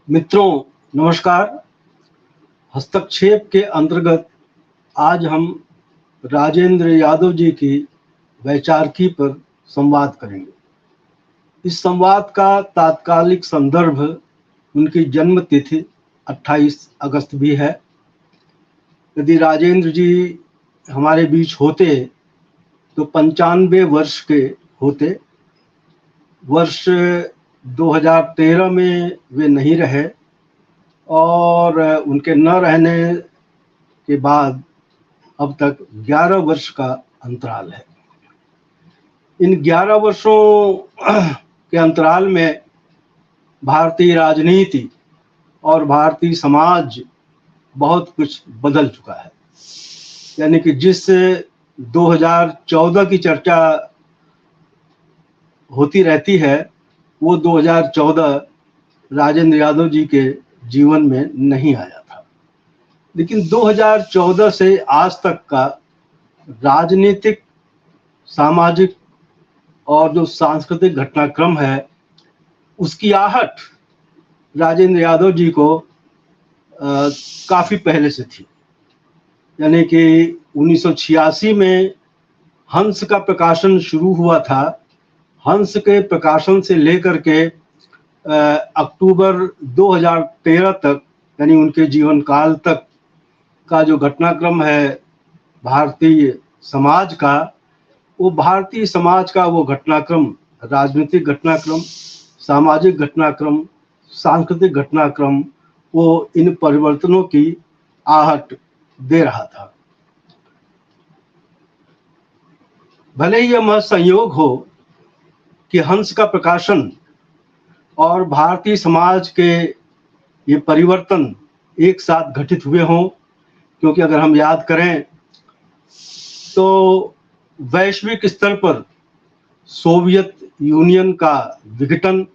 मित्रों नमस्कार। हस्तक्षेप के अंतर्गत आज हम राजेंद्र यादव जी की वैचारिकी पर संवाद करेंगे। इस संवाद का तात्कालिक संदर्भ उनकी जन्म तिथि 28 अगस्त भी है। यदि राजेंद्र जी हमारे बीच होते तो 95 वर्ष के होते। वर्ष 2013 में वे नहीं रहे और उनके न रहने के बाद अब तक 11 वर्ष का अंतराल है। इन 11 वर्षों के अंतराल में भारतीय राजनीति और भारतीय समाज बहुत कुछ बदल चुका है। यानी कि जिस 2014 की चर्चा होती रहती है वो 2014 राजेंद्र यादव जी के जीवन में नहीं आया था, लेकिन 2014 से आज तक का राजनीतिक, सामाजिक और जो सांस्कृतिक घटनाक्रम है उसकी आहट राजेंद्र यादव जी को काफ़ी पहले से थी। यानी कि 1986 में हंस का प्रकाशन शुरू हुआ था। हंस के प्रकाशन से लेकर के अक्टूबर 2013 तक, यानी उनके जीवन काल तक का जो घटनाक्रम है भारतीय समाज का, वो भारतीय समाज का वो घटनाक्रम, राजनीतिक घटनाक्रम, सामाजिक घटनाक्रम, सांस्कृतिक घटनाक्रम, वो इन परिवर्तनों की आहट दे रहा था। भले ही यह संयोग हो कि हंस का प्रकाशन और भारतीय समाज के ये परिवर्तन एक साथ घटित हुए हों, क्योंकि अगर हम याद करें तो वैश्विक स्तर पर सोवियत यूनियन का विघटन,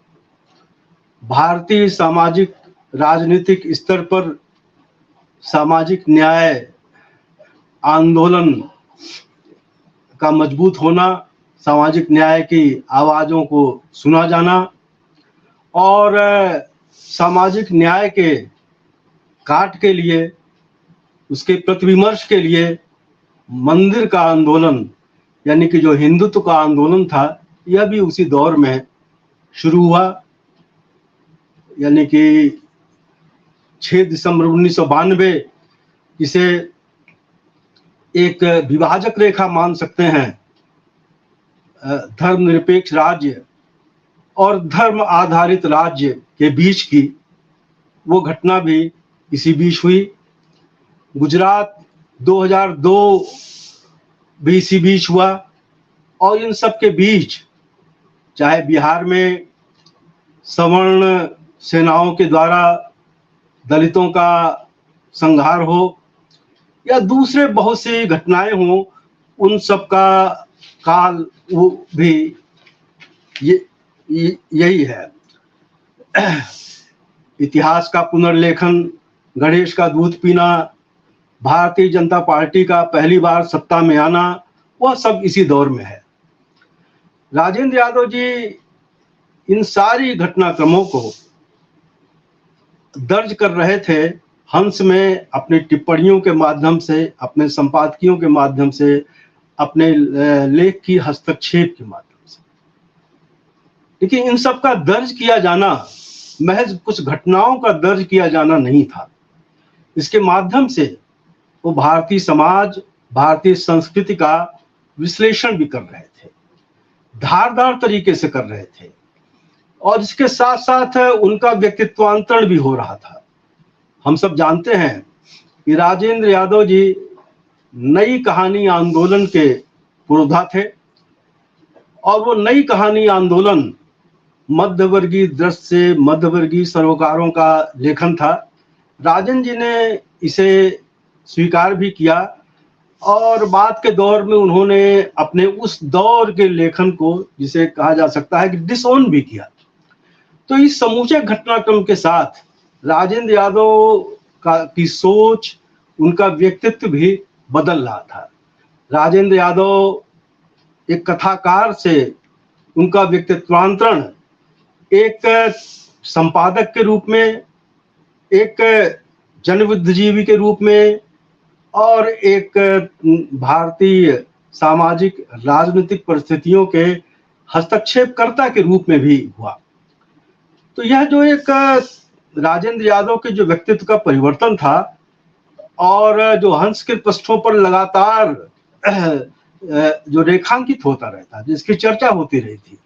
भारतीय सामाजिक राजनीतिक स्तर पर सामाजिक न्याय आंदोलन का मजबूत होना, सामाजिक न्याय की आवाज़ों को सुना जाना और सामाजिक न्याय के काट के लिए, उसके प्रतिविमर्श के लिए मंदिर का आंदोलन, यानी कि जो हिंदुत्व का आंदोलन था, यह भी उसी दौर में शुरू हुआ। यानी कि 6 दिसंबर 1992 इसे एक विभाजक रेखा मान सकते हैं धर्मनिरपेक्ष राज्य और धर्म आधारित राज्य के बीच की। वो घटना भी इसी बीच हुई। गुजरात 2002 भी इसी बीच हुआ और इन सब के बीच चाहे बिहार में सवर्ण सेनाओं के द्वारा दलितों का संहार हो या दूसरे बहुत सी घटनाएं हों, उन सब का काल वो भी यही है। इतिहास का पुनर्लेखन, गणेश का दूध पीना, भारतीय जनता पार्टी का पहली बार सत्ता में आना, वह सब इसी दौर में है। राजेंद्र यादव जी इन सारी घटनाक्रमों को दर्ज कर रहे थे हंस में अपनी टिप्पणियों के माध्यम से, अपने संपादकियों के माध्यम से, अपने लेख की हस्तक्षेप के माध्यम से। लेकिन इन सब का दर्ज किया जाना महज कुछ घटनाओं का दर्ज किया जाना नहीं था। इसके माध्यम से वो भारतीय समाज, भारतीय संस्कृति का विश्लेषण भी कर रहे थे, धारदार तरीके से कर रहे थे और इसके साथ साथ उनका व्यक्तित्वांतरण भी हो रहा था। हम सब जानते हैं कि राजेंद्र यादव जी नई कहानी आंदोलन के पुरोधा थे और वो नई कहानी आंदोलन मध्यवर्गीय दृष्टि से मध्यवर्गीय सरोकारों का लेखन था। राजन जी ने इसे स्वीकार भी किया और बाद के दौर में उन्होंने अपने उस दौर के लेखन को, जिसे कहा जा सकता है कि डिसओन भी किया। तो इस समूचे घटनाक्रम के साथ राजेंद्र यादव की सोच, उनका व्यक्तित्व भी बदल रहा था। राजेंद्र यादव एक कथाकार से उनका व्यक्तित्वांतरण एक संपादक के रूप में, एक जनबुद्धिजीवी के रूप में और एक भारतीय सामाजिक राजनीतिक परिस्थितियों के हस्तक्षेपकर्ता के रूप में भी हुआ। तो यह जो एक राजेंद्र यादव के जो व्यक्तित्व का परिवर्तन था और जो हंस के पृष्ठों पर लगातार जो रेखांकित होता रहता, जिसकी चर्चा होती रही थी,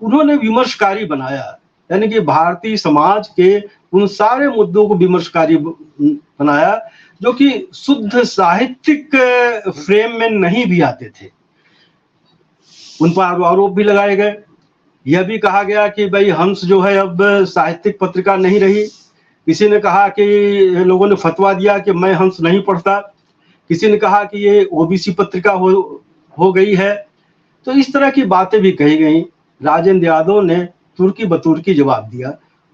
उन्होंने विमर्शकारी बनाया, यानी कि भारतीय समाज के उन सारे मुद्दों को विमर्शकारी बनाया जो कि शुद्ध साहित्यिक फ्रेम में नहीं भी आते थे। उन पर आरोप भी लगाए गए। यह भी कहा गया कि भाई हंस जो है अब साहित्यिक पत्रिका नहीं रही। किसी ने कहा कि लोगों ने फतवा दिया कि मैं हंस नहीं पढ़ता। किसी ने कहा कि ये ओबीसी पत्रिका हो गई है। तो इस तरह की बातें भी कही गई। राजेंद्र यादव ने तुर्की बतुर्की जवाब दिया।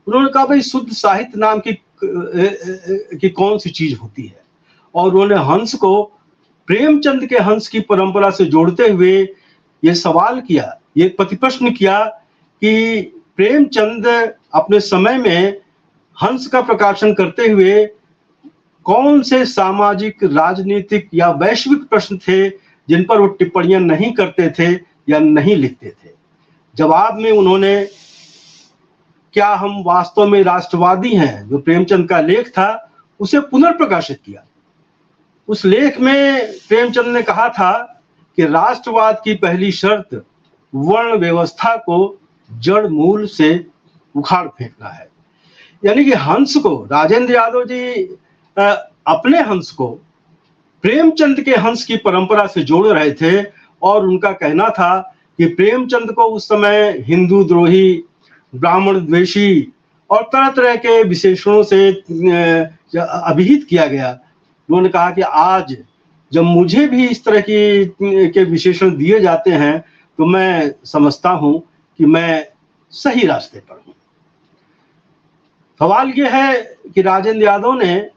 उन्होंने कहा भाई शुद्ध साहित्य नाम की कौन सी चीज होती है, और उन्होंने हंस को प्रेमचंद के हंस की परंपरा से जोड़ते हुए ये सवाल किया, ये प्रतिप्रश्न किया कि प्रेमचंद अपने समय में हंस का प्रकाशन करते हुए कौन से सामाजिक, राजनीतिक या वैश्विक प्रश्न थे जिन पर वो टिप्पणियां नहीं करते थे या नहीं लिखते थे। जवाब में उन्होंने क्या हम वास्तव में राष्ट्रवादी हैं, जो प्रेमचंद का लेख था, उसे पुनर्प्रकाशित किया। उस लेख में प्रेमचंद ने कहा था कि राष्ट्रवाद की पहली शर्त वर्ण व्यवस्था को जड़ मूल से उखाड़ फेंकना है। यानी कि हंस को, राजेंद्र यादव जी अपने हंस को प्रेमचंद के हंस की परंपरा से जोड़ रहे थे, और उनका कहना था कि प्रेमचंद को उस समय हिंदू द्रोही, ब्राह्मण द्वेषी और तरह तरह के विशेषणों से अभिहित किया गया। उन्होंने कहा कि आज जब मुझे भी इस तरह के विशेषण दिए जाते हैं तो मैं समझता हूं कि मैं सही रास्ते पर हूं। सवाल यह है कि राजेंद्र यादव ने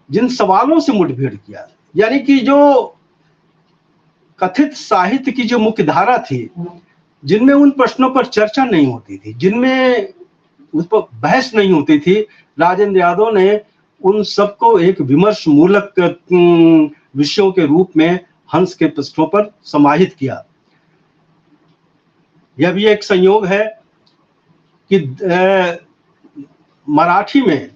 जिन सवालों से मुठभेड़ किया, यानी कि जो कथित साहित्य की जो मुख्य धारा थी, जिनमें उन प्रश्नों पर चर्चा नहीं होती थी, जिनमें उस पर बहस नहीं होती थी, राजेंद्र यादव ने उन सबको एक विमर्श मूलक विषयों के रूप में हंस के पृष्ठों पर समाहित किया। यह भी एक संयोग है कि मराठी में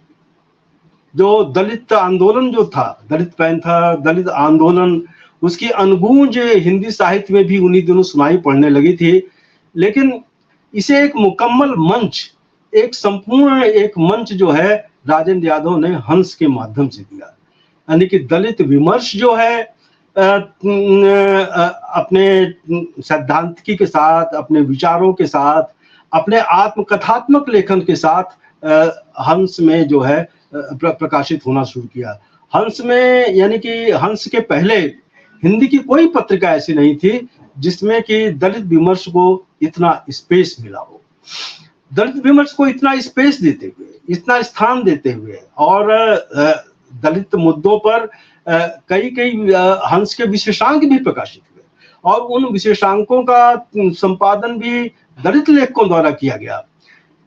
जो दलित आंदोलन जो था, दलित पैंथर, दलित आंदोलन, उसकी अनगूंज हिंदी साहित्य में भी उन्हीं दिनों सुनाई पड़ने लगी थी। लेकिन इसे एक मुकम्मल मंच, एक संपूर्ण एक मंच जो है राजेंद्र यादव ने हंस के माध्यम से दिया। यानी कि दलित विमर्श जो है अपने सैद्धांतिकी के साथ, अपने विचारों के साथ, अपने आत्मकथात्मक लेखन के साथ हंस में जो है प्रकाशित होना शुरू किया। हंस में, यानी कि हंस के पहले हिंदी की कोई पत्रिका ऐसी नहीं थी जिसमें कि दलित विमर्श को इतना स्पेस मिला हो। दलित विमर्श को इतना स्पेस देते हुए, इतना स्थान देते हुए, और दलित मुद्दों पर कई हंस के विशेषांक भी प्रकाशित हुए, और उन विशेषांकों का संपादन भी दलित लेखकों द्वारा किया गया।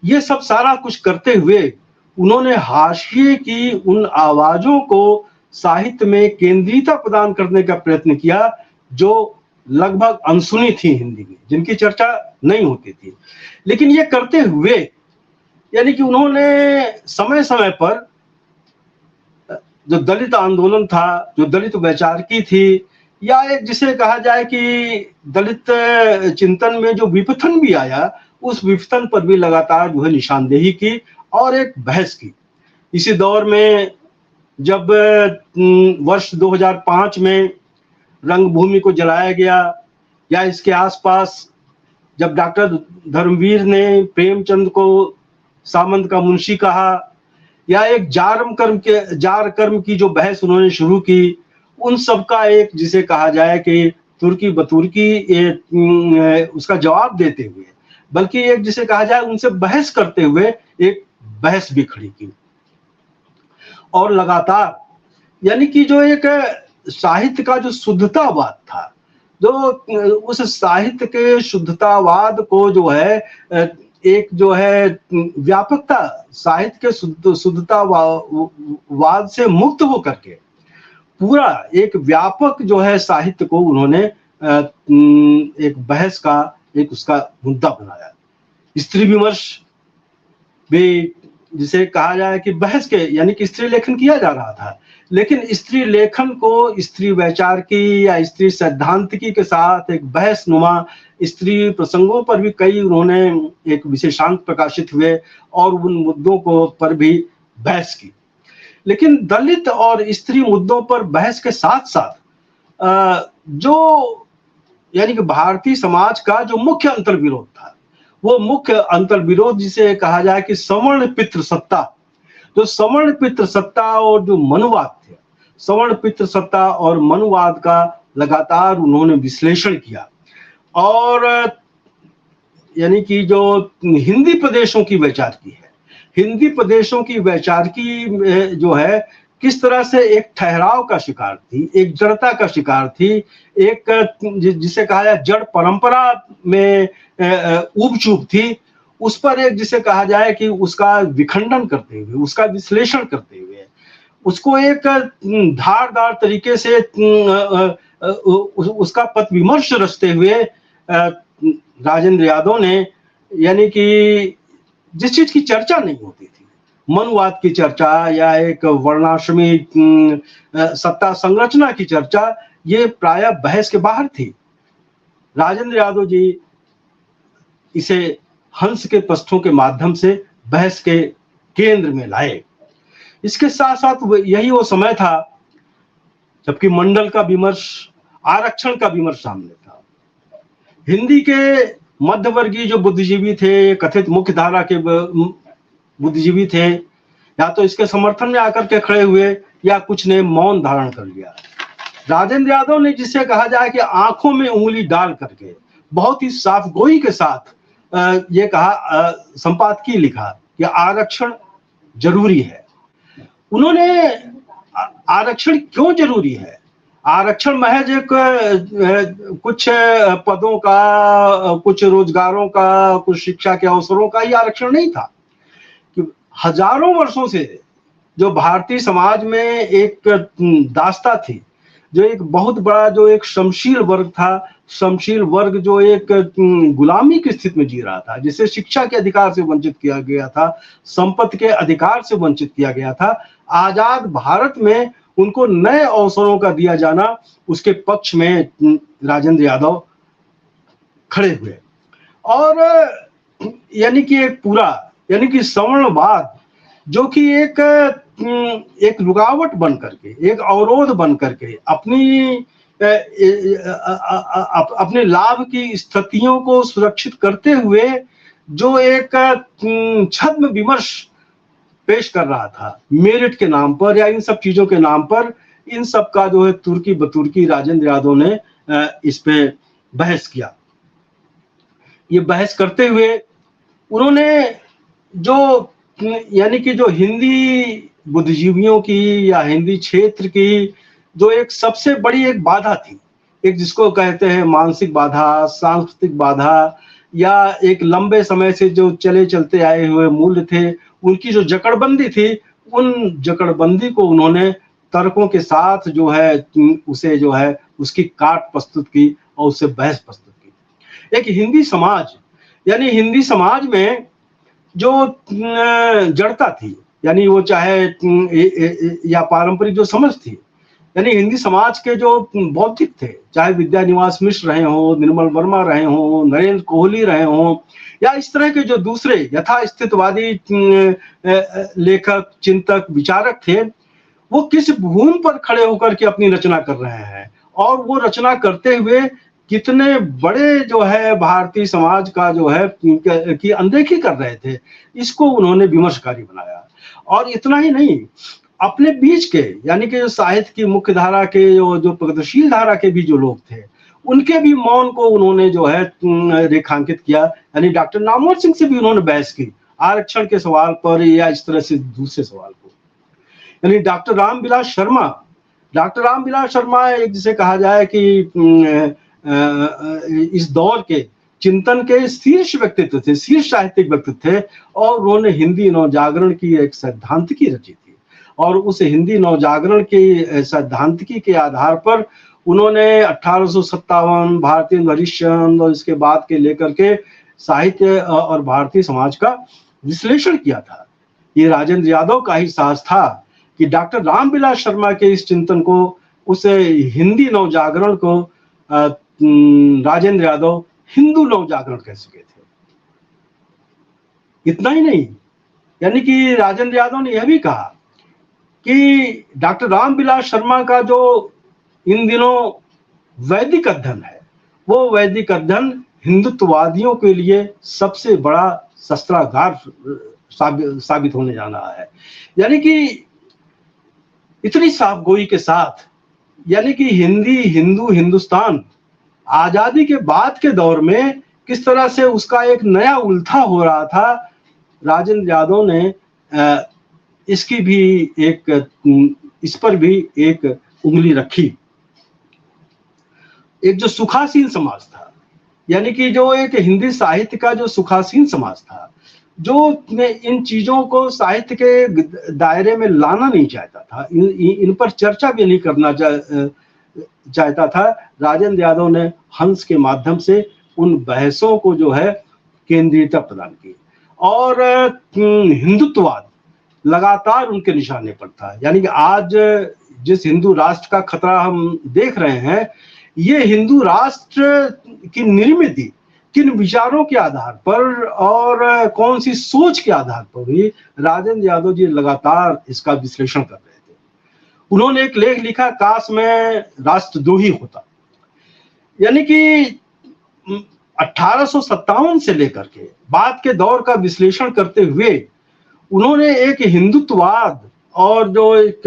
ये सब सारा कुछ करते हुए उन्होंने हाशिए की उन आवाजों को साहित्य में केंद्रीयता प्रदान करने का प्रयत्न किया जो लगभग अनसुनी थी हिंदी में, जिनकी चर्चा नहीं होती थी। लेकिन ये करते हुए, यानी कि उन्होंने समय समय पर जो दलित आंदोलन था, जो दलित वैचारिकी थी, या एक जिसे कहा जाए कि दलित चिंतन में जो विपथन भी आया, उस विपथन पर भी लगातार जो है निशानदेही की और एक बहस की। इसी दौर में जब वर्ष 2005 में रंगभूमि को जलाया गया, या इसके आसपास जब डॉक्टर धर्मवीर ने प्रेमचंद को सामंत का मुंशी कहा, या एक जार कर्म की जो बहस उन्होंने शुरू की, उन सब का एक जिसे कहा जाए कि तुर्की बतुर्की उसका जवाब देते हुए, बल्कि एक जिसे कहा जाए उनसे बहस करते हुए एक बहस भी खड़ी की। और लगातार, यानी कि जो एक साहित्य का जो शुद्धतावाद था, जो उस साहित्य के शुद्धतावाद को जो है एक जो है व्यापकता, साहित्य के शुद्धता वाद से मुक्त होकर के पूरा एक व्यापक जो है साहित्य को उन्होंने एक बहस का एक उसका मुद्दा बनाया। स्त्री विमर्श भी जिसे कहा जाए कि बहस के यानी कि स्त्री लेखन किया जा रहा था, लेकिन स्त्री लेखन को स्त्री वैचारिकी या स्त्री सैद्धांतिकी के साथ एक बहस नुमा स्त्री प्रसंगों पर भी कई उन्होंने एक विशेषांक प्रकाशित हुए और उन मुद्दों को पर भी बहस की। लेकिन दलित और स्त्री मुद्दों पर बहस के साथ साथ जो यानी कि भारतीय समाज का जो मुख्य अंतर्विरोध था, वो मुख्य अंतर्विरोध जिसे कहा जाए कि सवर्ण पितृ सत्ता, जो सवर्ण पितृ सत्ता और जो मनुवाद थे, सवर्ण पितृ सत्ता और मनुवाद का लगातार उन्होंने विश्लेषण किया। और यानी कि जो हिंदी प्रदेशों की वैचारिकी है, हिंदी प्रदेशों की वैचारिकी जो है किस तरह से एक ठहराव का शिकार थी, एक जड़ता का शिकार थी, एक जिसे कहा जाए जड़ परंपरा में ऊब चूब थी, उस पर एक जिसे कहा जाए कि उसका विखंडन करते हुए, उसका विश्लेषण करते हुए, उसको एक धारदार तरीके से उसका पथ विमर्श रचते हुए राजेंद्र यादव ने, यानी कि जिस चीज की चर्चा नहीं होती थी, मनुवाद की चर्चा या एक वर्णाश्रमी सत्ता संरचना की चर्चा, ये प्रायः बहस के बाहर थी। राजेंद्र यादव जी इसे हंस के पृष्ठों के माध्यम से बहस के केंद्र में लाए। इसके साथ साथ यही वो समय था जबकि मंडल का विमर्श, आरक्षण का विमर्श सामने था। हिंदी के मध्यवर्गीय जो बुद्धिजीवी थे, कथित मुख्य धारा के बुद्धिजीवी थे, या तो इसके समर्थन में आकर के खड़े हुए या कुछ ने मौन धारण कर लिया। राजेंद्र यादव ने जिसे कहा जाए कि आंखों में उंगली डाल करके बहुत ही साफ गोई के साथ ये कहा, संपादकीय लिखा कि आरक्षण जरूरी है। उन्होंने आरक्षण क्यों जरूरी है, आरक्षण महज एक कुछ पदों का, कुछ रोजगारों का, कुछ शिक्षा के अवसरों का ही आरक्षण नहीं था। हजारों वर्षों से जो भारतीय समाज में एक दास्ता थी, जो एक बहुत बड़ा जो एक शमशील वर्ग था, शमशील वर्ग जो एक गुलामी की स्थिति में जी रहा था, जिसे शिक्षा के अधिकार से वंचित किया गया था, संपत्ति के अधिकार से वंचित किया गया था। आजाद भारत में उनको नए अवसरों का दिया जाना, उसके पक्ष में राजेंद्र यादव खड़े हुए। और यानी कि एक पूरा, यानी कि सवर्णवाद जो कि एक रुकावट बन करके, एक अवरोध बन करके अपने लाभ की स्थितियों को सुरक्षित करते हुए जो एक छद्म विमर्श पेश कर रहा था मेरिट के नाम पर या इन सब चीजों के नाम पर, इन सब का जो है तुर्की बतुर्की राजेंद्र यादव ने इस पे बहस किया। ये बहस करते हुए उन्होंने जो यानी कि जो हिंदी बुद्धिजीवियों की या हिंदी क्षेत्र की जो एक सबसे बड़ी एक बाधा थी, एक जिसको कहते हैं मानसिक बाधा, सांस्कृतिक बाधा, या एक लंबे समय से जो चले चलते आए हुए मूल्य थे, उनकी जो जकड़बंदी थी, उन जकड़बंदी को उन्होंने तर्कों के साथ जो है उसे जो है उसकी काट प्रस्तुत की और उससे बहस प्रस्तुत की। एक हिंदी समाज, यानी हिंदी समाज में जो जड़ता थी, यानी वो चाहे या पारंपरिक जो समझ थी, यानी हिंदी समाज के जो बौद्धिक थे, चाहे विद्यानिवास मिश्र रहे हों, निर्मल वर्मा रहे हों, नरेंद्र कोहली रहे हों, या इस तरह के जो दूसरे यथास्थितवादी लेखक, चिंतक, विचारक थे, वो किस भूमि पर खड़े होकर के अपनी रचना कर रहे हैं और वो रचना करते हुए कितने बड़े जो है भारतीय समाज का जो है की अनदेखी कर रहे थे, इसको उन्होंने विमर्शकारी बनाया। और इतना ही नहीं, अपने बीच के यानी कि जो साहित्य की मुख्य धारा के जो प्रगतिशील धारा के भी जो लोग थे, उनके भी मौन को उन्होंने जो है रेखांकित किया। यानी डॉक्टर नामवर सिंह से भी उन्होंने बहस की आरक्षण के सवाल पर या इस तरह से दूसरे सवाल को। यानी डॉक्टर रामविलास शर्मा एक जिसे कहा जाए कि इस दौर के चिंतन के शीर्ष व्यक्तित्व थे, शीर्ष साहित्यिक व्यक्तित्व थे, और उन्होंने हिंदी नवजागरण की एक सैद्धांतिकी रची थी। और उस हिंदी नवजागरण की सैद्धांतिकी के आधार पर उन्होंने 1857 भारतीय हरिश्चंद्र और इसके बाद के लेकर के साहित्य और भारतीय समाज का विश्लेषण किया था। ये राजेंद्र यादव का ही साहस था कि डॉक्टर रामविलास शर्मा के इस चिंतन को, उस हिंदी नवजागरण को राजेंद्र यादव हिंदू नवजागरण कह सके थे। इतना ही नहीं, यानी कि राजेंद्र यादव ने यह भी कहा कि डॉक्टर रामविलास शर्मा का जो इन दिनों वैदिक अध्ययन है, वो वैदिक अध्ययन हिंदुत्ववादियों के लिए सबसे बड़ा शस्त्रागार साबित होने जा रहा है। यानी कि इतनी साफगोई के साथ, यानी कि हिंदुस्तान आजादी के बाद के दौर में किस तरह से उसका एक नया उल्था हो रहा था, राजेंद्र यादव ने इसकी भी इस पर भी एक उंगली रखी। एक जो सुखासीन समाज था, यानी कि जो एक हिंदी साहित्य का जो सुखासीन समाज था, जो इन चीजों को साहित्य के दायरे में लाना नहीं चाहता था, इन पर चर्चा भी नहीं करना चाहता था, राजेंद्र यादव ने हंस के माध्यम से उन बहसों को जो है केंद्रीयता प्रदान की। और हिंदुत्ववाद लगातार उनके निशाने पर था। यानी कि आज जिस हिंदू राष्ट्र का खतरा हम देख रहे हैं, ये हिंदू राष्ट्र की निर्मित किन विचारों के आधार पर और कौन सी सोच के आधार पर भी राजेंद्र यादव जी लगातार इसका विश्लेषण कर रहे थे। उन्होंने एक लेख लिखा, काश मैं राष्ट्रद्रोही होता। यानी कि 1857 से लेकर के बाद के दौर का विश्लेषण करते हुए उन्होंने एक हिंदुत्ववाद और जो एक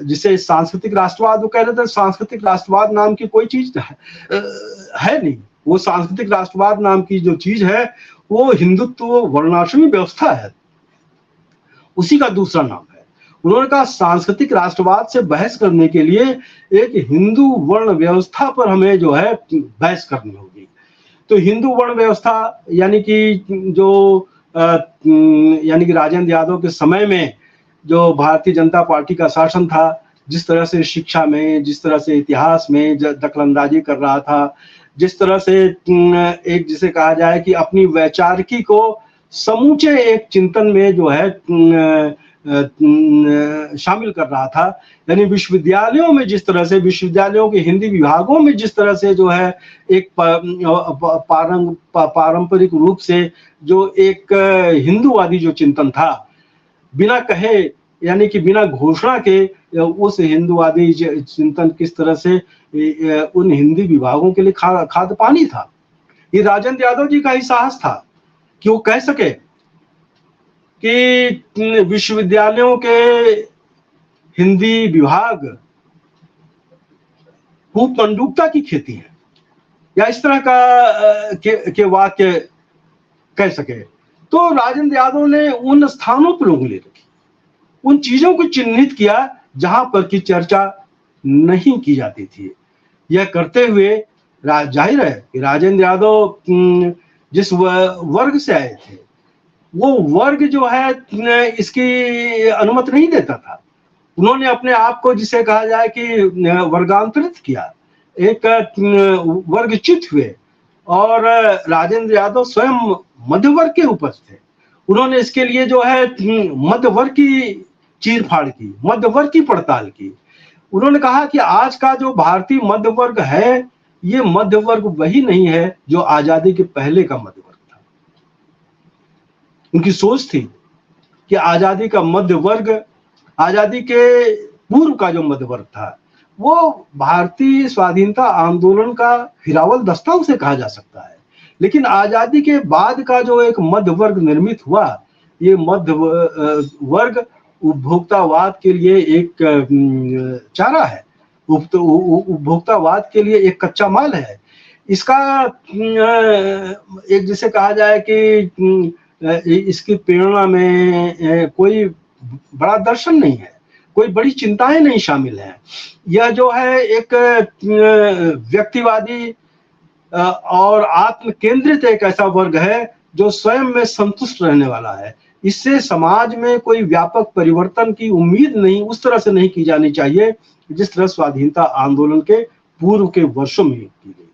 जिसे सांस्कृतिक राष्ट्रवाद वो कह रहे थे, सांस्कृतिक राष्ट्रवाद नाम की कोई चीज है नहीं। वो सांस्कृतिक राष्ट्रवाद नाम की जो चीज है वो हिंदुत्व वर्णाश्रमी व्यवस्था है, उसी का दूसरा नाम है। उन्होंने कहा सांस्कृतिक राष्ट्रवाद से बहस करने के लिए एक हिंदू वर्ण व्यवस्था पर हमें जो है बहस करनी होगी। तो हिंदू वर्ण व्यवस्था यानी कि जो यानी कि राजेंद्र यादव के समय में जो भारतीय जनता पार्टी का शासन था, जिस तरह से शिक्षा में, जिस तरह से इतिहास में दखलंदाजी कर रहा था, जिस तरह से एक जिसे कहा जाए कि अपनी वैचारिकी को समूचे एक चिंतन में जो है शामिल कर रहा था। यानी विश्वविद्यालयों में जिस तरह से, विश्वविद्यालयों के हिंदी विभागों में जिस तरह से जो है एक पारंपरिक रूप से जो एक हिंदूवादी जो चिंतन था, बिना कहे यानी कि बिना घोषणा के उस हिंदूवादी चिंतन किस तरह से उन हिंदी विभागों के लिए खाद पानी था। ये राजेंद्र यादव जी का ही साहस था कि वो कह सके कि विश्वविद्यालयों के हिंदी विभाग खूब मंडूकता की खेती है, या इस तरह का के वाक्य कह सके। तो राजेंद्र यादव ने उन स्थानों पर उंगली रखी, उन चीजों को चिन्हित किया जहां पर की चर्चा नहीं की जाती थी। यह करते हुए जाहिर है कि राजेंद्र यादव जिस वर्ग से आए थे, वो वर्ग जो है इसकी अनुमति नहीं देता था। उन्होंने अपने आप को जिसे कहा जाए कि वर्गांतरित किया, एक वर्गच्युत हुए, और राजेंद्र यादव स्वयं मध्यवर्ग के उपज थे। उन्होंने इसके लिए जो है मध्यवर्ग की चीरफाड़ की, मध्यवर्ग की पड़ताल की। उन्होंने कहा कि आज का जो भारतीय मध्यवर्ग है, ये मध्यवर्ग वही नहीं है जो आजादी के पहले का मध्यवर्ग था। उनकी सोच थी कि आजादी का मध्यवर्ग, आजादी के पूर्व का जो मध्यवर्ग था, वो भारतीय स्वाधीनता आंदोलन का हिरावल दस्ता उसे कहा जा सकता है। लेकिन आजादी के बाद का जो एक मध्य वर्ग निर्मित हुआ, ये मध्य वर्ग उपभोक्तावाद के लिए एक चारा है, उपभोक्तावाद के लिए एक कच्चा माल है। इसका एक जिसे कहा जाए कि इसकी प्रेरणा में कोई बड़ा दर्शन नहीं है, कोई बड़ी चिंताएं नहीं शामिल हैं। यह जो है एक व्यक्तिवादी और आत्म केंद्रित एक ऐसा वर्ग है जो स्वयं में संतुष्ट रहने वाला है। इससे समाज में कोई व्यापक परिवर्तन की उम्मीद नहीं, उस तरह से नहीं की जानी चाहिए जिस तरह स्वाधीनता आंदोलन के पूर्व के वर्षों में की गई थी।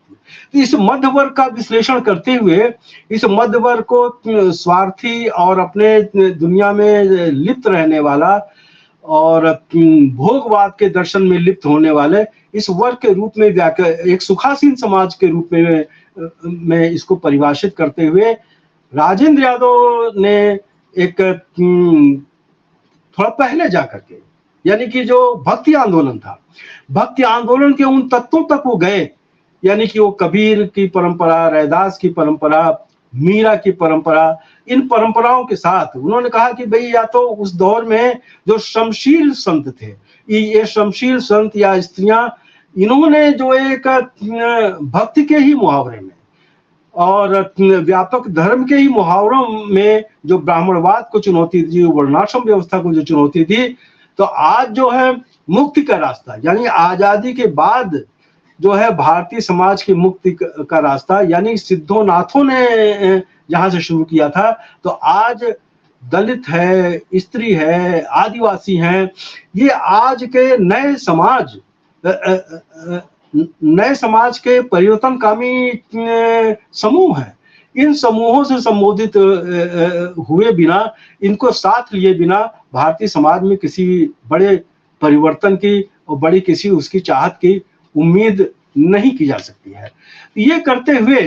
तो इस मध्य वर्ग का विश्लेषण करते हुए, इस मध्य वर्ग को स्वार्थी और अपने दुनिया में लिप्त रहने वाला और भोगवाद के दर्शन में लिप्त होने वाले इस वर्ग के रूप में एक सुखासीन समाज के रूप में इसको परिभाषित करते हुए राजेंद्र यादव ने एक थोड़ा पहले जाकर के, यानी कि जो भक्ति आंदोलन था, भक्ति आंदोलन के उन तत्वों तक वो गए, यानी कि वो कबीर की परंपरा, रैदास की परंपरा, मीरा की परंपरा, इन परंपराओं के साथ उन्होंने कहा कि भाई या तो उस दौर में जो श्रमशील संत थे, ये श्रमशील संत या स्त्रियां, इन्होंने जो एक भक्ति के ही मुहावरे में और व्यापक धर्म के ही मुहावरों में जो ब्राह्मणवाद को चुनौती दी, वर्णाश्रम व्यवस्था को जो चुनौती दी, तो आज जो है मुक्ति का रास्ता, यानी आजादी के बाद जो है भारतीय समाज की मुक्ति का रास्ता, यानी सिद्धोनाथों ने जहां से शुरू किया था, तो आज दलित है, स्त्री है, आदिवासी हैं, ये आज के नए समाज के परिवर्तनकामी समूह हैं। इन समूहों से संबोधित हुए बिना, इनको साथ लिए बिना भारतीय समाज में किसी बड़े परिवर्तन की और बड़ी किसी उसकी चाहत की उम्मीद नहीं की जा सकती है। ये करते हुए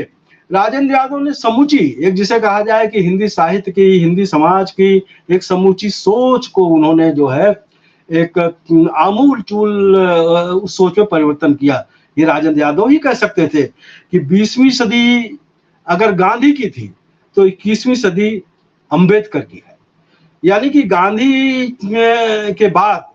राजेंद्र यादव ने समूची, एक जिसे कहा जाए कि हिंदी साहित्य की, हिंदी समाज की एक समूची सोच को उन्होंने जो है एक आमूल चूल उस सोच में परिवर्तन किया। ये राजेंद्र यादव ही कह सकते थे कि 20वीं सदी अगर गांधी की थी तो 21वीं सदी अंबेडकर की है। यानी कि गांधी के बाद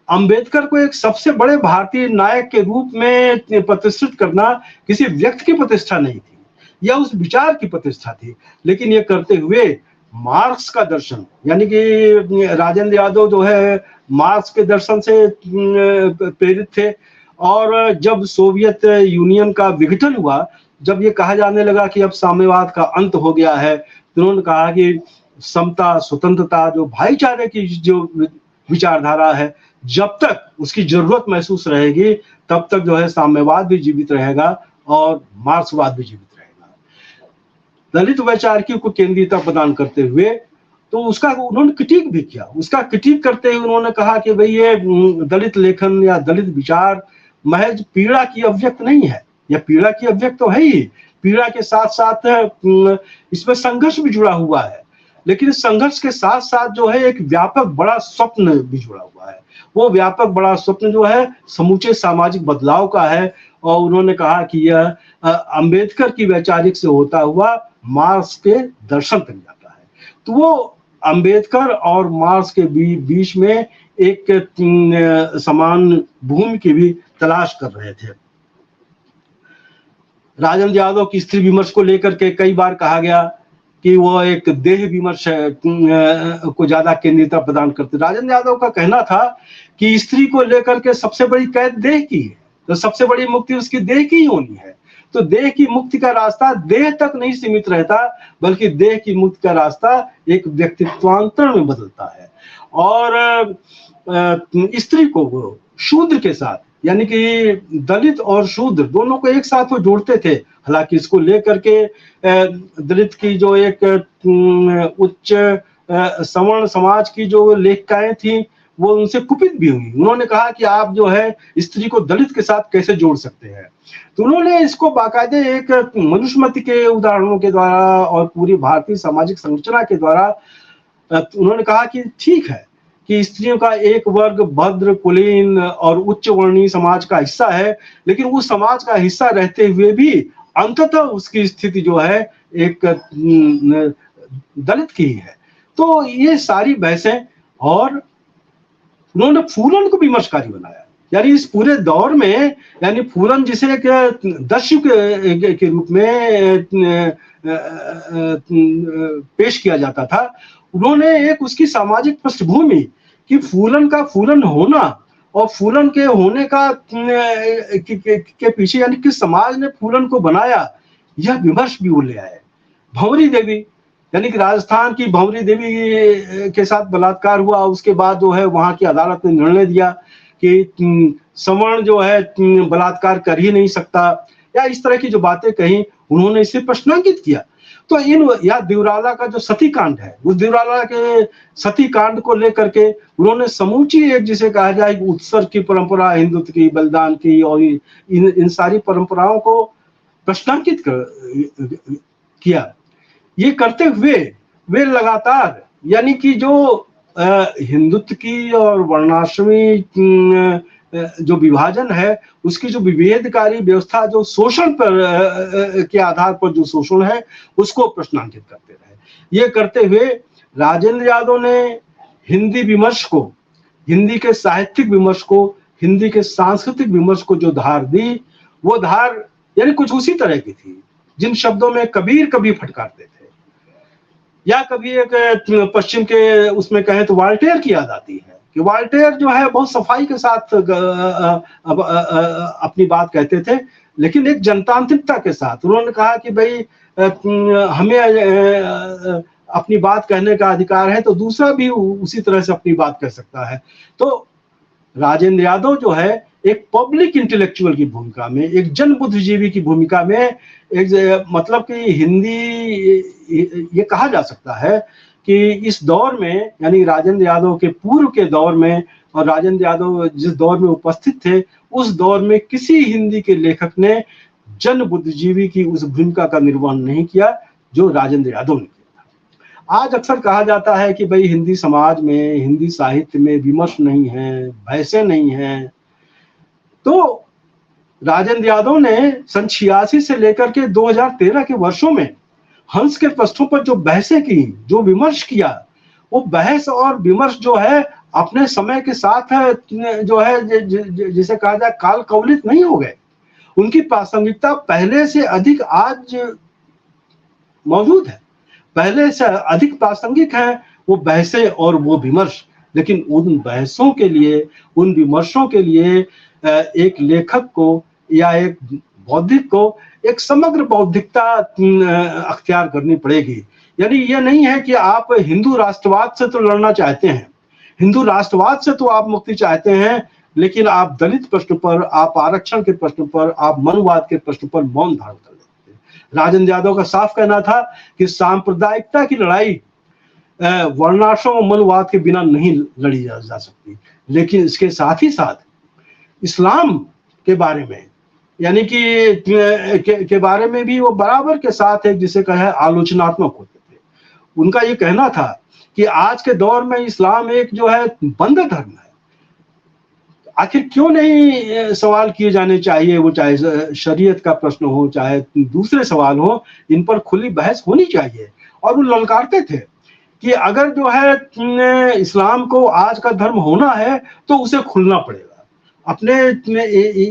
अंबेडकर को एक सबसे बड़े भारतीय नायक के रूप में प्रतिष्ठित करना किसी व्यक्ति की प्रतिष्ठा नहीं थी या उस विचार की प्रतिष्ठा थी, लेकिन ये करते हुए मार्क्स का दर्शन, यानी कि राजेंद्र यादव जो है मार्क्स के दर्शन से प्रेरित थे। और जब सोवियत यूनियन का विघटन हुआ, जब ये कहा जाने लगा कि अब साम्यवाद का अंत हो गया है, तो उन्होंने कहा कि समता, स्वतंत्रता, जो भाईचारे की जो विचारधारा है, जब तक उसकी जरूरत महसूस रहेगी तब तक जो है साम्यवाद भी जीवित रहेगा और मार्क्सवाद भी जीवित रहेगा। दलित वैचारिकी को केंद्रीयता प्रदान करते हुए तो उसका उन्होंने क्रिटिक भी किया। उसका क्रिटिक करते हुए उन्होंने कहा कि भाई ये दलित लेखन या दलित विचार महज पीड़ा की अभिव्यक्त नहीं है, या पीड़ा की अभिव्यक्त तो है ही, पीड़ा के साथ साथ इसमें संघर्ष भी जुड़ा हुआ है, लेकिन इस संघर्ष के साथ साथ जो है एक व्यापक बड़ा स्वप्न भी जुड़ा हुआ है। वो व्यापक बड़ा स्वप्न जो है समूचे सामाजिक बदलाव का है, और उन्होंने कहा कि यह अंबेडकर की वैचारिक से होता हुआ मार्क्स के दर्शन तक जाता है। तो वो अंबेडकर और मार्क्स के बीच में एक समान भूमि की भी तलाश कर रहे थे। राजेंद्र यादव की स्त्री विमर्श को लेकर के कई बार कहा गया कि वो एक देह विमर्श को ज्यादा केंद्रीयता प्रदान करते। राजेंद्र यादव का कहना था कि स्त्री को लेकर के सबसे बड़ी कैद देह की है, तो सबसे बड़ी मुक्ति उसकी देह की ही होनी है। तो देह की मुक्ति का रास्ता देह तक नहीं सीमित रहता, बल्कि देह की मुक्ति का रास्ता एक व्यक्तित्वांतरण में बदलता है। और स्त्री को वो शूद्र के साथ, यानी कि दलित और शूद्र दोनों को एक साथ वो जोड़ते थे। हालांकि इसको लेकर के दलित की जो एक उच्च सवर्ण समाज की जो लेखिकाएं थी वो उनसे कुपित भी हुई। उन्होंने कहा कि आप जो है स्त्री को दलित के साथ कैसे जोड़ सकते हैं। तो उन्होंने इसको बाकायदे एक मनुस्मृति के उदाहरणों के द्वारा और पूरी भारतीय सामाजिक संरचना के द्वारा उन्होंने कहा कि ठीक है कि स्त्रियों का एक वर्ग भद्र, कुलीन और उच्च वर्णीय समाज का हिस्सा है, लेकिन उस समाज का हिस्सा रहते हुए भी अंततः उसकी स्थिति जो है एक दलित की ही है। तो ये सारी बहसें, और उन्होंने फूलन को विमर्शकारी बनाया। यानी इस पूरे दौर में, यानी फूलन जिसे एक दस्यु के रूप में पेश किया जाता था, उन्होंने एक उसकी सामाजिक पृष्ठभूमि कि फूलन का फूलन होना और फूलन के होने का के पीछे, यानी किस समाज ने फूलन को बनाया, यह विमर्श भी वो ले आए। भंवरी देवी, यानी कि राजस्थान की भंवरी देवी के साथ बलात्कार हुआ, उसके बाद जो है वहां की अदालत ने निर्णय दिया कि सवर्ण जो है बलात्कार कर ही नहीं सकता, या इस तरह की जो बातें कही, उन्होंने इसे प्रश्नांकित किया। तो या दिवराला का जो सती कांड है, उस दिवराला के सती कांड को लेकर के उन्होंने समूची एक, जिसे कहा जाए, उत्सर्ग की परंपरा, हिंदुत्व की, बलिदान की, और इन सारी परंपराओं को प्रश्नांकित किया। ये करते हुए वे लगातार, यानी कि जो हिंदुत्व की और वर्णाश्रमी जो विभाजन है, उसकी जो विभेदकारी व्यवस्था, जो शोषण पर के आधार पर जो शोषण है, उसको प्रश्नांकित करते रहे। ये करते हुए राजेंद्र यादव ने हिंदी विमर्श को, हिंदी के साहित्यिक विमर्श को, हिंदी के सांस्कृतिक विमर्श को जो धार दी, वो धार यानी कुछ उसी तरह की थी, जिन शब्दों में कबीर कभी फटकारते थे, या कभी एक पश्चिम के उसमें कहें तो वाल्टेयर की याद आती है कि वाल्टेयर जो है बहुत सफाई के साथ अपनी बात कहते थे, लेकिन एक जनतांत्रिकता के साथ। उन्होंने कहा कि भाई हमें अपनी बात कहने का अधिकार है, तो दूसरा भी उसी तरह से अपनी बात कह सकता है। तो राजेंद्र यादव जो है एक पब्लिक इंटेलेक्चुअल की भूमिका में, एक जन बुद्धिजीवी की भूमिका में, एक मतलब कि हिंदी, ये कहा जा सकता है कि इस दौर में, यानी राजेंद्र यादव के पूर्व के दौर में, और राजेंद्र यादव जिस दौर में उपस्थित थे, उस दौर में किसी हिंदी के लेखक ने जन बुद्धिजीवी की उस भूमिका का निर्वहन नहीं किया जो राजेंद्र यादव ने किया था। आज अक्सर कहा जाता है कि भाई हिंदी समाज में, हिंदी साहित्य में विमर्श नहीं है, बहसें नहीं हैं। तो राजेंद्र यादव ने सन 86 से लेकर के 2013 के वर्षों में हंस के पृष्ठों पर जो बहसें की, जो विमर्श किया, वो बहस और विमर्श जो है अपने समय के साथ जो है जिसे कहा जाए काल कवलित नहीं हो गए। उनकी प्रासंगिकता पहले से अधिक आज मौजूद है, पहले से अधिक प्रासंगिक है वो बहसें और वो विमर्श। लेकिन उन बहसों के लिए, उन विमर्शों के लिए एक लेखक को या एक बौद्धिक को एक समग्र बौद्धिकता अख्तियार करनी पड़ेगी। यानी ये नहीं है कि आप हिंदू राष्ट्रवाद से तो लड़ना चाहते हैं, हिंदू राष्ट्रवाद से तो आप मुक्ति चाहते हैं, लेकिन आप दलित प्रश्न पर, आप आरक्षण के प्रश्न पर, आप मनुवाद के प्रश्न पर मौन धारण कर लेते हैं। राजेंद्र यादव का साफ कहना था कि सांप्रदायिकता की लड़ाई वर्णाश्रम और मनुवाद के बिना नहीं लड़ी जा सकती। लेकिन इसके साथ ही साथ इस्लाम के बारे में, यानी कि के बारे में भी वो बराबर के साथ एक, जिसे कहे, आलोचनात्मक होते थे। उनका ये कहना था कि आज के दौर में इस्लाम एक जो है बंद धर्म है। आखिर क्यों नहीं सवाल किए जाने चाहिए, वो चाहे शरीयत का प्रश्न हो, चाहे दूसरे सवाल हो, इन पर खुली बहस होनी चाहिए। और वो ललकारते थे कि अगर जो है इस्लाम को आज का धर्म होना है तो उसे खुलना पड़ेगा, अपने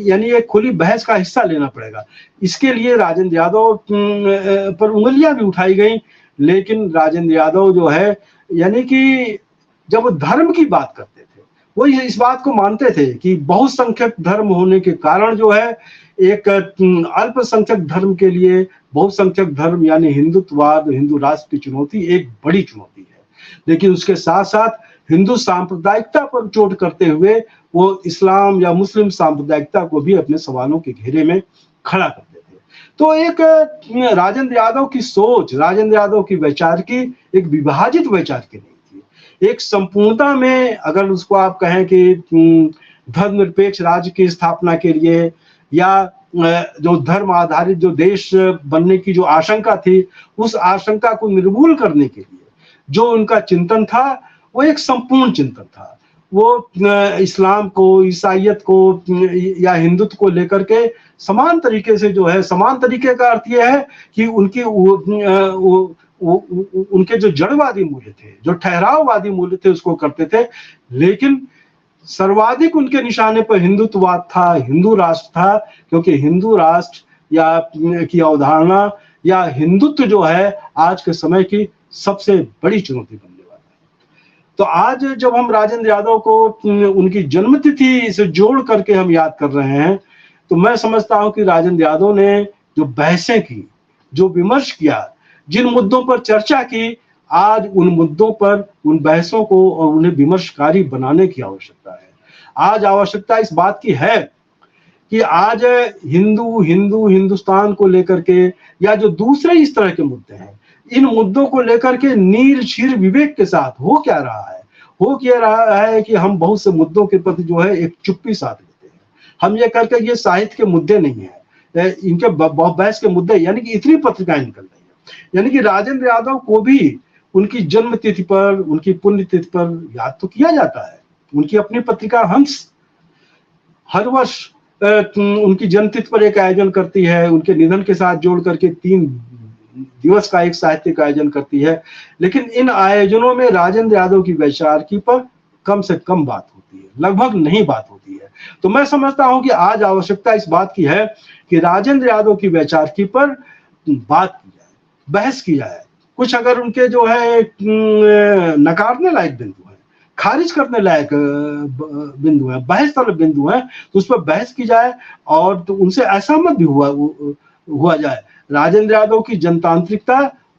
यानी एक खुली बहस का हिस्सा लेना पड़ेगा। इसके लिए राजेंद्र यादव पर उंगलियां भी उठाई गई। लेकिन राजेंद्र यादव जो है, यानी कि जब वो धर्म की बात करते थे, वो इस बात को मानते थे कि बहुसंख्यक धर्म होने के कारण जो है एक अल्पसंख्यक धर्म के लिए बहुसंख्यक धर्म यानी हिंदुत्ववाद, हिंदू राष्ट्र की चुनौती एक बड़ी चुनौती है। लेकिन उसके साथ साथ हिंदू सांप्रदायिकता पर चोट करते हुए वो इस्लाम या मुस्लिम सांप्रदायिकता को भी अपने सवालों के घेरे में खड़ा करते थे। तो एक राजेंद्र यादव की सोच, राजेंद्र यादव की वैचारिकी एक विभाजित वैचारिकी नहीं थी। एक संपूर्णता में, अगर उसको आप कहें कि धर्मनिरपेक्ष राज्य की स्थापना के लिए, या जो धर्म आधारित जो देश बनने की जो आशंका थी, उस आशंका को निर्मूल करने के लिए जो उनका चिंतन था, वो एक संपूर्ण चिंतन था। वो इस्लाम को, ईसाइयत को या हिंदुत्व को लेकर के समान तरीके से जो है, समान तरीके का अर्थ ये है कि उनके जो जड़वादी मूल्य थे, जो ठहराववादी मूल्य थे, उसको करते थे। लेकिन सर्वाधिक उनके निशाने पर हिंदुत्ववाद था, हिंदू राष्ट्र था, क्योंकि हिंदू राष्ट्र या की अवधारणा या हिंदुत्व जो है आज के समय की सबसे बड़ी चुनौती बनने वाला है। तो आज जब हम राजेंद्र यादव को उनकी जन्मतिथि से जोड़ करके हम याद कर रहे हैं, तो मैं समझता हूं कि राजेंद्र यादव ने जो बहसें की, जो विमर्श किया, जिन मुद्दों पर चर्चा की, आज उन मुद्दों पर, उन बहसों को और उन्हें विमर्शकारी बनाने की आवश्यकता है। आज आवश्यकता इस बात की है कि आज हिंदुस्तान को लेकर के या जो दूसरे इस तरह के मुद्दे हैं, इन मुद्दों को लेकर के नीर शीर विवेक के साथ हो क्या रहा है? हो क्या रहा है कि हम बहुत से मुद्दों के प्रति जो है एक चुप्पी साध लेते हैं। हम ये करके ये साहित्य के मुद्दे नहीं है, इनके बहस के मुद्दे, यानी कि इतनी पत्रिकाएं निकल रही है। यानी कि राजेंद्र यादव को भी उनकी जन्म तिथि पर, उनकी पुण्य तिथि पर याद तो किया जाता है। उनकी अपनी पत्रिका हंस हर वर्ष उनकी जन्मतिथि पर एक आयोजन करती है, उनके निधन के साथ जोड़ करके 3 दिवस का एक साहित्यिक आयोजन करती है। लेकिन इन आयोजनों में राजेंद्र यादव की वैचारिकी पर कम से कम बात होती है, लगभग नहीं बात होती है। तो मैं समझता हूं कि आज आवश्यकता इस बात की है कि राजेंद्र यादव की वैचारिकी पर बात की जाए, बहस की जाए। कुछ अगर उनके जो है नकारने लायक बिंदु है, खारिज करने लायक बिंदु है, बहस वाले बिंदु है, तो उस पर बहस की जाए और तो उनसे असहमत भी हुआ जाए। राजेंद्र यादव की जनतांत्रिकता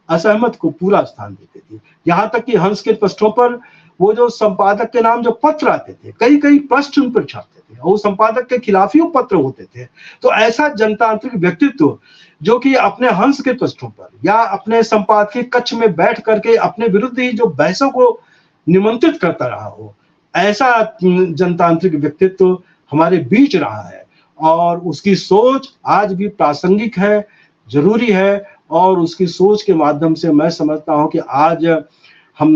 असहमत को पूरा स्थान देती थी। यहाँ तक कि हंस के पृष्ठों पर वो जो संपादक के नाम जो पत्र आते थे, कई पृष्ठ उन पर छापते थे और संपादक के खिलाफ ही वो पत्र होते थे। तो ऐसा जनतांत्रिक व्यक्तित्व जो कि अपने हंस के पृष्ठों पर या अपने संपादकीय कक्ष में बैठ करके अपने विरुद्ध ही जो बहसों को निमंत्रित करता रहा हो, ऐसा जनतांत्रिक व्यक्तित्व हमारे बीच रहा है और उसकी सोच आज भी प्रासंगिक है, जरूरी है। और उसकी सोच के माध्यम से मैं समझता हूं कि आज हम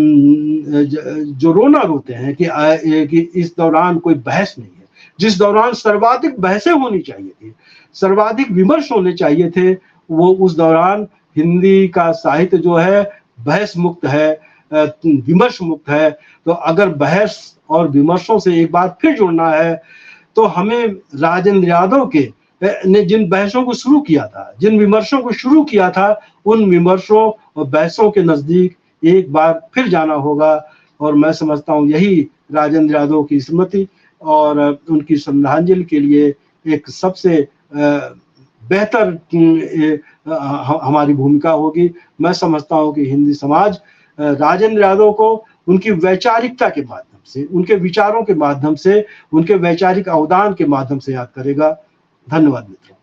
जो रोना रोते हैं कि इस दौरान कोई बहस नहीं है, जिस दौरान सर्वाधिक बहसें होनी चाहिए थी, सर्वाधिक विमर्श होने चाहिए थे, वो उस दौरान हिंदी का साहित्य जो है बहस मुक्त है, विमर्श मुक्त है। तो अगर बहस और विमर्शों से एक बार फिर जुड़ना है तो हमें राजेंद्र यादव के ने जिन बहसों को शुरू किया था, जिन विमर्शों को शुरू किया था, उन विमर्शों और बहसों के नजदीक एक बार फिर जाना होगा। और मैं समझता हूं यही राजेंद्र यादव की स्मृति और उनकी श्रद्धांजलि के लिए एक सबसे बेहतर हमारी भूमिका होगी। मैं समझता हूं कि हिंदी समाज राजेंद्र यादव को उनकी वैचारिकता के माध्यम से, उनके विचारों के माध्यम से, उनके वैचारिक अवदान के माध्यम से याद करेगा। धन्यवाद मित्रों।